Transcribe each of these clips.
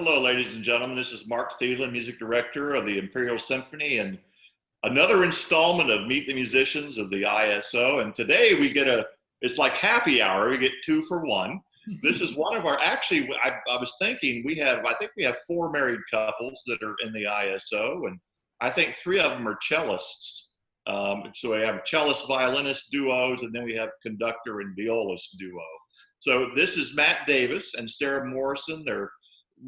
Hello, ladies and gentlemen. This is Mark Thielen, music director of the Imperial Symphony, and another installment of Meet the Musicians of the ISO. And today we get it's like happy hour. We get 2 for 1. This is one of our, actually, I was thinking I think we have 4 married couples that are in the ISO, and I think 3 of them are cellists. So we have cellist violinist duos, and then we have conductor and violist duo. So this is Matt Davis and Sarah Morrison. They're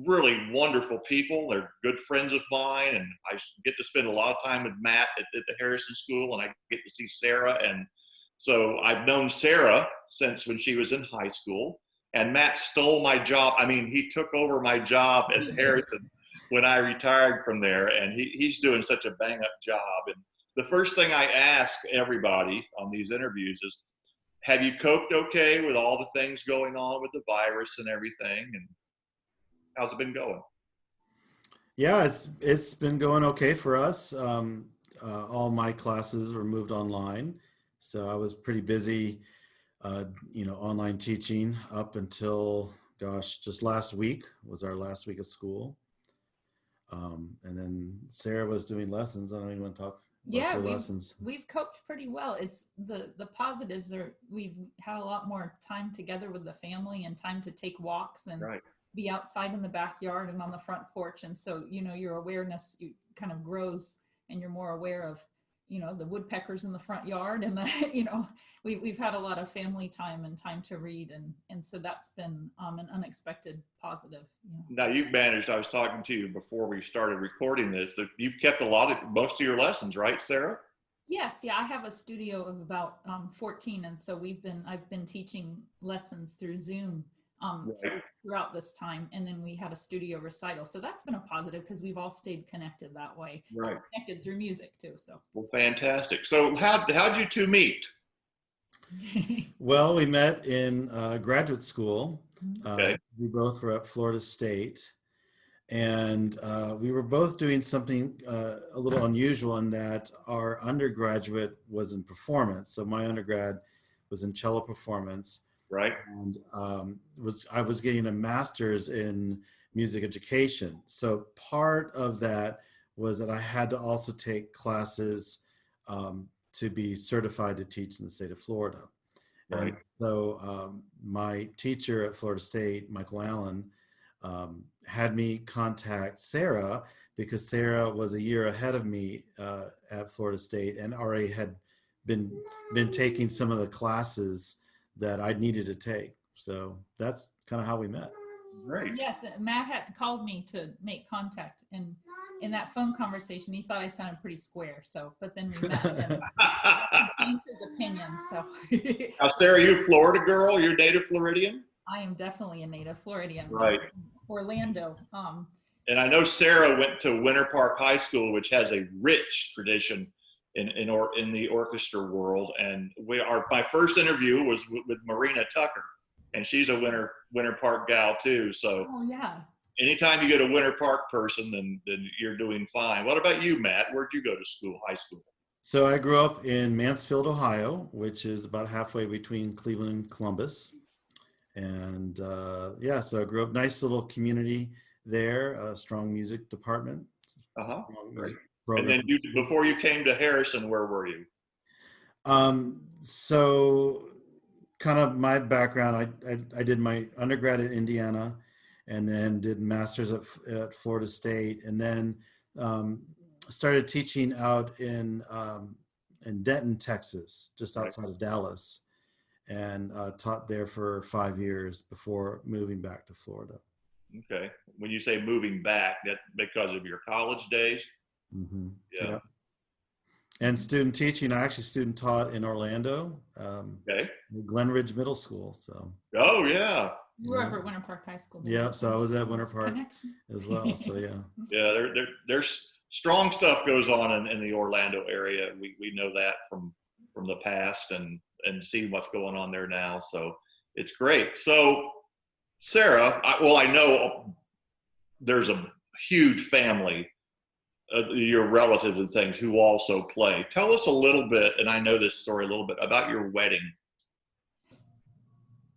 really wonderful people. They're good friends of mine, and I get to spend a lot of time with Matt at the Harrison School, and I get to see Sarah. And so I've known Sarah since when she was in high school, and Matt stole my job. I mean, he took over my job at the Harrison when I retired from there, and he's doing such a bang-up job. And the first thing I ask everybody on these interviews is, have you coped okay with all the things going on with the virus and everything? And how's it been going? Yeah, it's been going okay for us. All my classes were moved online, so I was pretty busy, online teaching up until, just last week was our last week of school. And then Sarah was doing lessons. I don't even want to talk about lessons. We've coped pretty well. It's the positives are we've had a lot more time together with the family and time to take walks and be outside in the backyard and on the front porch. And so, your awareness kind of grows, and you're more aware of, the woodpeckers in the front yard, and we've had a lot of family time and time to read. And so that's been an unexpected positive. Now you've managed, I was talking to you before we started recording this, that you've kept most of your lessons, right, Sarah? Yes. Yeah. I have a studio of about 14. And so I've been teaching lessons through Zoom throughout this time. And then we had a studio recital. So that's been a positive because we've all stayed connected that way. Right. Connected through music too. So. Well, fantastic. So how'd you two meet? Well, we met in graduate school. Okay. We both were at Florida State, and we were both doing something a little unusual in that our undergraduate was in performance. So my undergrad was in cello performance. Right. And I was getting a master's in music education. So part of that was that I had to also take classes to be certified to teach in the state of Florida. Right. And so my teacher at Florida State, Michael Allen, had me contact Sarah because Sarah was a year ahead of me at Florida State and already had been taking some of the classes that I needed to take. So that's kind of how we met. Great. Yes, Matt had called me to make contact, and in that phone conversation, he thought I sounded pretty square. So, but then we met and he changed his opinion. So, now, Sarah, you a Florida girl? You're native Floridian? I am definitely a native Floridian. Right. Orlando. And I know Sarah went to Winter Park High School, which has a rich tradition in the orchestra world. And my first interview was with Marina Tucker, and she's a Winter Park gal too. So anytime you get a Winter Park person, then you're doing fine. What about you, Matt? Where'd you go to school, high school? So I grew up in Mansfield, Ohio, which is about halfway between Cleveland and Columbus. And so I grew up, nice little community there, a strong music department. Great. And then before you came to Harrison, where were you? So kind of my background, I did my undergrad at Indiana and then did master's at Florida State, and then started teaching out in Denton, Texas, just outside of Dallas, and taught there for 5 years before moving back to Florida. Okay. When you say moving back, that because of your college days? Mm-hmm. Yeah. And student teaching, I actually student taught in Orlando, Glen Ridge Middle School. So. Oh yeah. You were over at Winter Park High School. Yeah, so I was at Winter Park as well. So yeah. Yeah, there's strong stuff goes on in the Orlando area. We know that from the past and see what's going on there now. So it's great. So Sarah, I know there's a huge family, your relatives and things who also play. Tell us a little bit, and I know this story a little bit, about your wedding.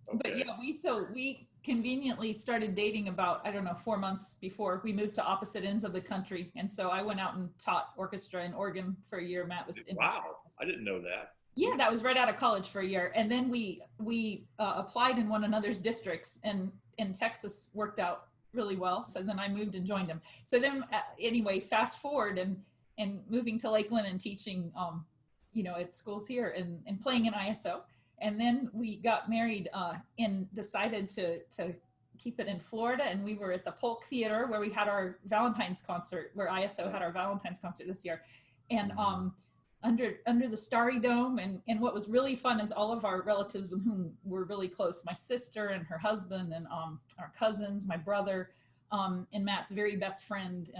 Okay. But yeah, we conveniently started dating about, I don't know, 4 months before we moved to opposite ends of the country. And so I went out and taught orchestra in Oregon for a year. Matt was in Wow, I didn't know that. Yeah, that was right out of college for a year. And then we applied in one another's districts, and in Texas worked out really well. So then I moved and joined him. So then anyway, fast forward and moving to Lakeland and teaching, at schools here and playing in ISO. And then we got married and decided to keep it in Florida. And we were at the Polk Theater where we had our Valentine's concert, where ISO had our Valentine's concert this year. And under the Starry Dome. And what was really fun is all of our relatives with whom we're really close, my sister and her husband and our cousins, my brother, and Matt's very best friend,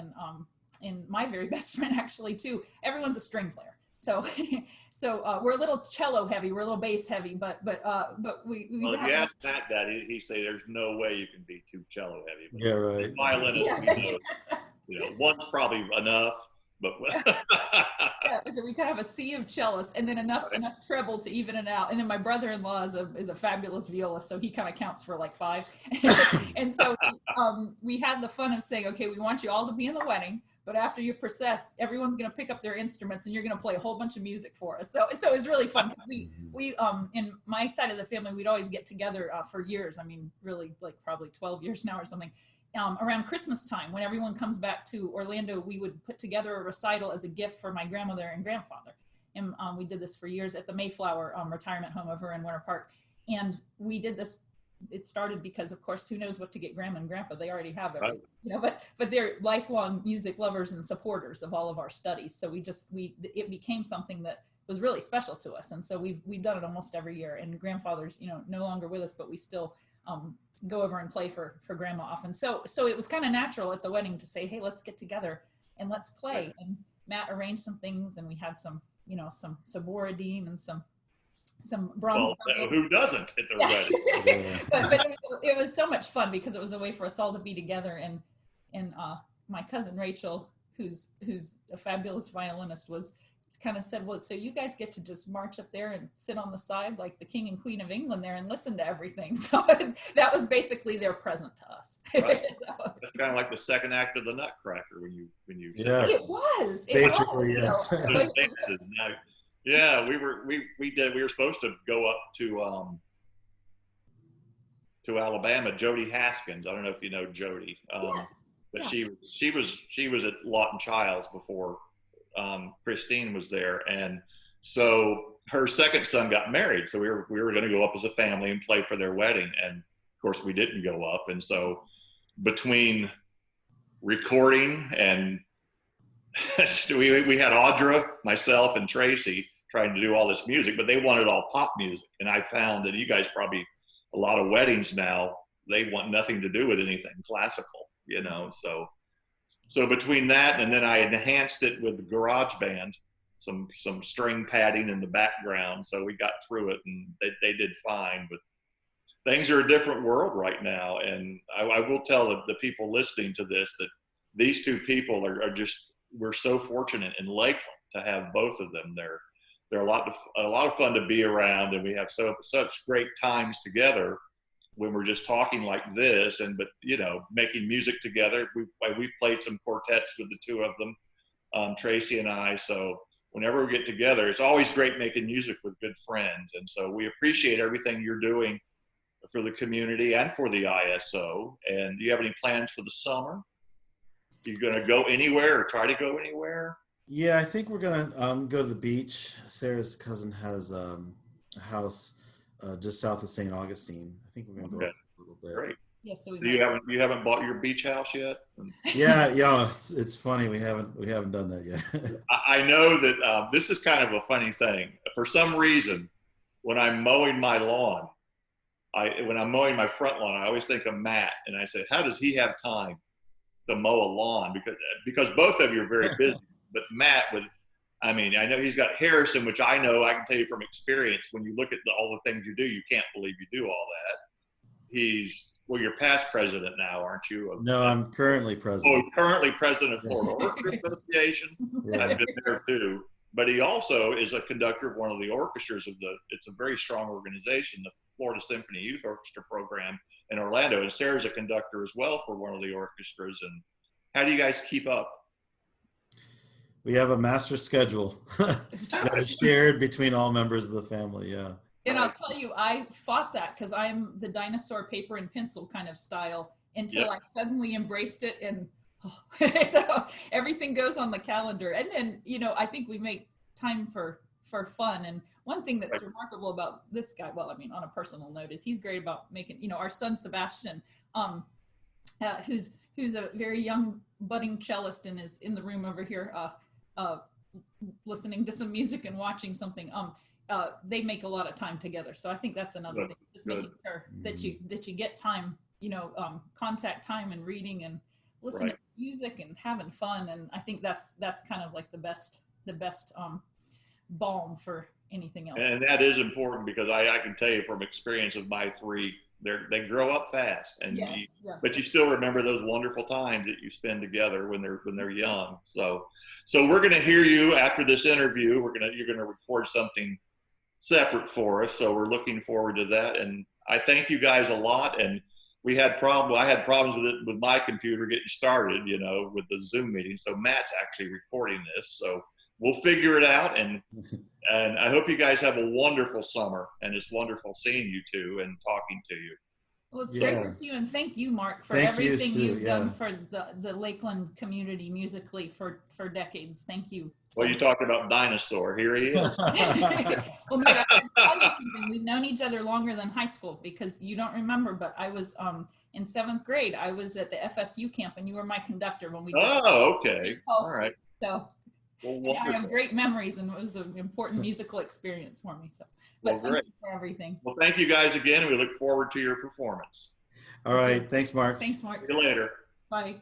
and my very best friend actually too. Everyone's a string player. So we're a little cello heavy, we're a little bass heavy, but we well, if you ask Matt that, he say there's no way you can be too cello heavy. But yeah, right. Violinist, one's probably enough. But yeah, so we kind of have a sea of cellists, and then enough treble to even it out. And then my brother-in-law is a fabulous violist, so he kind of counts for like 5. And so we had the fun of saying, okay, we want you all to be in the wedding, but after you process, everyone's going to pick up their instruments, and you're going to play a whole bunch of music for us. So it was really fun. We in my side of the family, we'd always get together for years. I mean, really, like probably 12 years now or something. Around Christmas time, when everyone comes back to Orlando, we would put together a recital as a gift for my grandmother and grandfather. And we did this for years at the Mayflower retirement home over in Winter Park. And we did this, it started because, of course, who knows what to get grandma and grandpa? They already have everything, but they're lifelong music lovers and supporters of all of our studies. So it became something that was really special to us. And so we've done it almost every year. And grandfather's, no longer with us, but we still go over and play for grandma often. So it was kind of natural at the wedding to say, hey, let's get together and let's play. Right. And Matt arranged some things, and we had some Saboradine and some Brahms. Well, who doesn't at the wedding? but it was so much fun because it was a way for us all to be together. And my cousin Rachel, who's a fabulous violinist, kind of said, well, so you guys get to just march up there and sit on the side like the King and Queen of England there and listen to everything. So that was basically their present to us. Right. That's kind of like the second act of the Nutcracker when you yes. It was basically yes. So, yeah, we were supposed to go up to Alabama. Jody Haskins, I don't know if you know Jody, yes. But yeah. she was at Lawton Childs before Christine was there, and so her second son got married, so we were going to go up as a family and play for their wedding, and of course we didn't go up. And so between recording and we had Audra, myself, and Tracy trying to do all this music, but they wanted all pop music, and I found that you guys probably, a lot of weddings now, they want nothing to do with anything classical, So between that, and then I enhanced it with the garage band, some string padding in the background, so we got through it, and they did fine. But things are a different world right now, and I will tell the people listening to this that these two people are just, we're so fortunate in Lakeland to have both of them. They're a lot of fun to be around, and we have such great times together when we're just talking like this, but making music together. We've played some quartets with the two of them, Tracy and I. So whenever we get together, it's always great making music with good friends. And so we appreciate everything you're doing for the community and for the ISO. And do you have any plans for the summer? You going to go anywhere or try to go anywhere? Yeah, I think we're going to go to the beach. Sarah's cousin has a house just south of St. Augustine. I think we're going to go a little bit. Great. Yes, so you haven't bought your beach house yet? Yeah, it's funny. We haven't done that yet. I know that this is kind of a funny thing. For some reason, when I'm mowing my lawn, when I'm mowing my front lawn, I always think of Matt, and I say, how does he have time to mow a lawn? Because both of you are very busy. But Matt I know he's got Harrison, which I know, I can tell you from experience, when you look at all the things you do, you can't believe you do all that. You're past president now, aren't you? No, I'm currently president. Oh, currently president of Florida Orchestra Association. Yeah. I've been there too. But he also is a conductor of one of the orchestras it's a very strong organization, Florida Symphony Youth Orchestra program in Orlando, and Sarah's a conductor as well for one of the orchestras. And how do you guys keep up? We have a master schedule that is shared between all members of the family. Yeah. And I'll tell you, I fought that because I'm the dinosaur paper and pencil kind of style until I suddenly embraced it. And so everything goes on the calendar. And then, you know, I think we make time for fun. And one thing that's remarkable about this guy, well, I mean, on a personal note, is he's great about making, you know, our son Sebastian, who's a very young budding cellist and is in the room over here listening to some music and watching something. They make a lot of time together, so I think that's another thing, just making sure that you get time, you know, contact time and reading and listening to music and having fun. And I think that's kind of like the best balm for anything else. And that is important, because I can tell you from experience of my three, they grow up fast, and but you still remember those wonderful times that you spend together when they're young. So we're going to hear you after this interview. You're going to record something separate for us, so we're looking forward to that. And I thank you guys a lot. And I had problems with it, with my computer getting started, you know, with the Zoom meeting. So Matt's actually recording this, so we'll figure it out. And I hope you guys have a wonderful summer, and it's wonderful seeing you two and talking to you. Well, it's great to see you, and thank you, Mark, for everything you've done for the Lakeland community musically for decades. Thank you. Well, you talked about dinosaur. Here he is. Well, Matt, I tell you something. We've known each other longer than high school, because you don't remember, but I was in 7th grade. I was at the FSU camp, and you were my conductor when we did okay. All right. So I have great memories, and it was an important musical experience for me. So, but thank you for everything. Well, thank you guys again. We look forward to your performance. All right. Thanks, Mark. Thanks, Mark. See you later. Bye.